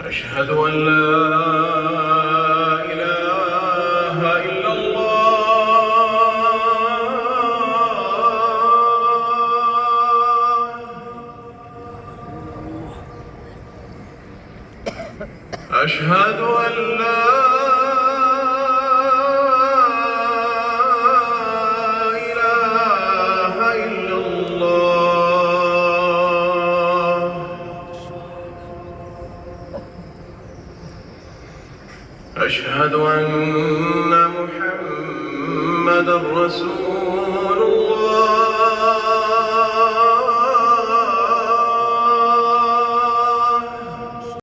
أشهد أن لا إله إلا الله. أشهد أن لا إله إلا الله. أشهد أن محمدًا رسول